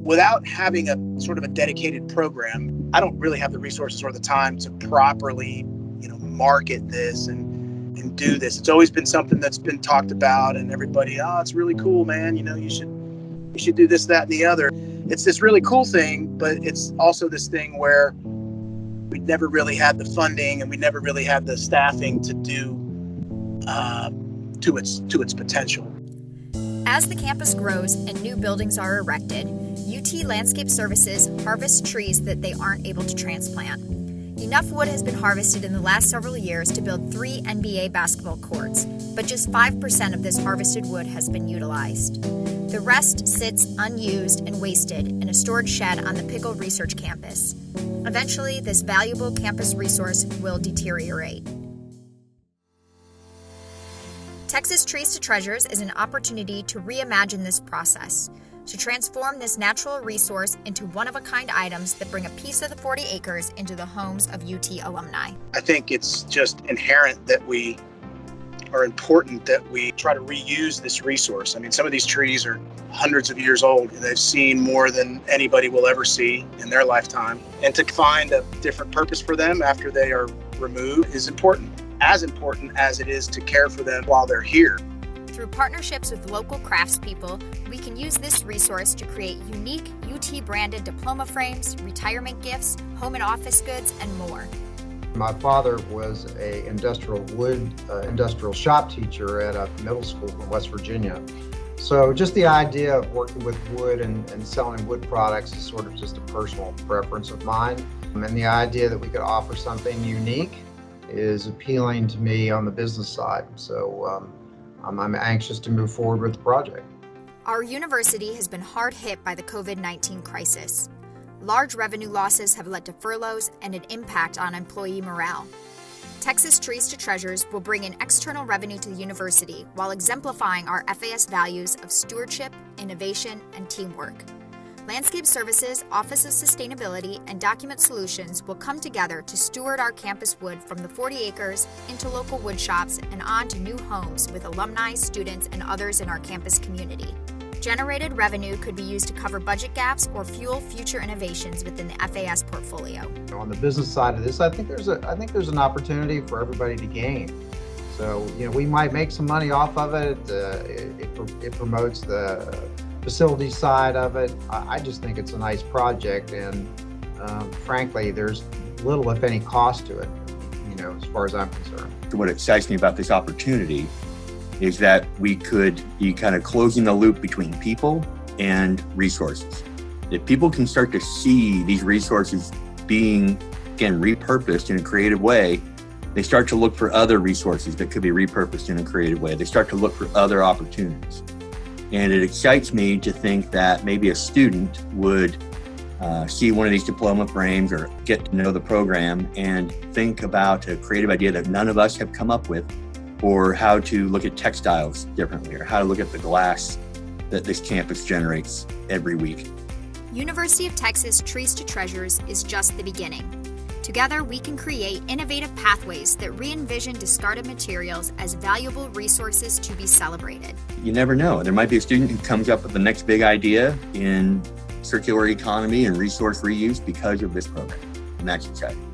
without having a sort of a dedicated program, I don't really have the resources or the time to properly, market this and do this. It's always been something that's been talked about, and everybody, oh, it's really cool, man. You should do this, that, and the other. It's this really cool thing, but it's also this thing where we never really had the funding and we never really had the staffing to do to its potential. As the campus grows and new buildings are erected, UT Landscape Services harvests trees that they aren't able to transplant. Enough wood has been harvested in the last several years to build 3 NBA basketball courts, but just 5% of this harvested wood has been utilized. The rest sits unused and wasted in a storage shed on the Pickle Research Campus. Eventually, this valuable campus resource will deteriorate. Texas Trees to Treasures is an opportunity to reimagine this process, to transform this natural resource into one-of-a-kind items that bring a piece of the 40 acres into the homes of UT alumni. I think it's just inherent that we are important that we try to reuse this resource. I mean, some of these trees are hundreds of years old. They've seen more than anybody will ever see in their lifetime. And to find a different purpose for them after they are removed is important, as important as it is to care for them while they're here. Through partnerships with local craftspeople, we can use this resource to create unique UT-branded diploma frames, retirement gifts, home and office goods, and more. My father was an industrial shop teacher at a middle school in West Virginia. So just the idea of working with wood and selling wood products is sort of just a personal preference of mine. And the idea that we could offer something unique is appealing to me on the business side. So I'm anxious to move forward with the project. Our university has been hard hit by the COVID-19 crisis. Large revenue losses have led to furloughs and an impact on employee morale. Texas Trees to Treasures will bring in external revenue to the university while exemplifying our FAS values of stewardship, innovation, and teamwork. Landscape Services, Office of Sustainability, and Document Solutions will come together to steward our campus wood from the 40 acres into local wood shops and on to new homes with alumni, students, and others in our campus community. Generated revenue could be used to cover budget gaps or fuel future innovations within the FAS portfolio. On the business side of this, I think there's an opportunity for everybody to gain. So, we might make some money off of it. It promotes the facility side of it. I just think it's a nice project, and frankly, there's little, if any, cost to it, as far as I'm concerned. What excites me about this opportunity is that we could be kind of closing the loop between people and resources. If people can start to see these resources being, again, repurposed in a creative way, they start to look for other resources that could be repurposed in a creative way. They start to look for other opportunities. And it excites me to think that maybe a student would see one of these diploma frames or get to know the program and think about a creative idea that none of us have come up with, or how to look at textiles differently, or how to look at the glass that this campus generates every week. University of Texas Trees to Treasures is just the beginning. Together, we can create innovative pathways that re-envision discarded materials as valuable resources to be celebrated. You never know. There might be a student who comes up with the next big idea in circular economy and resource reuse because of this program, and that's exciting.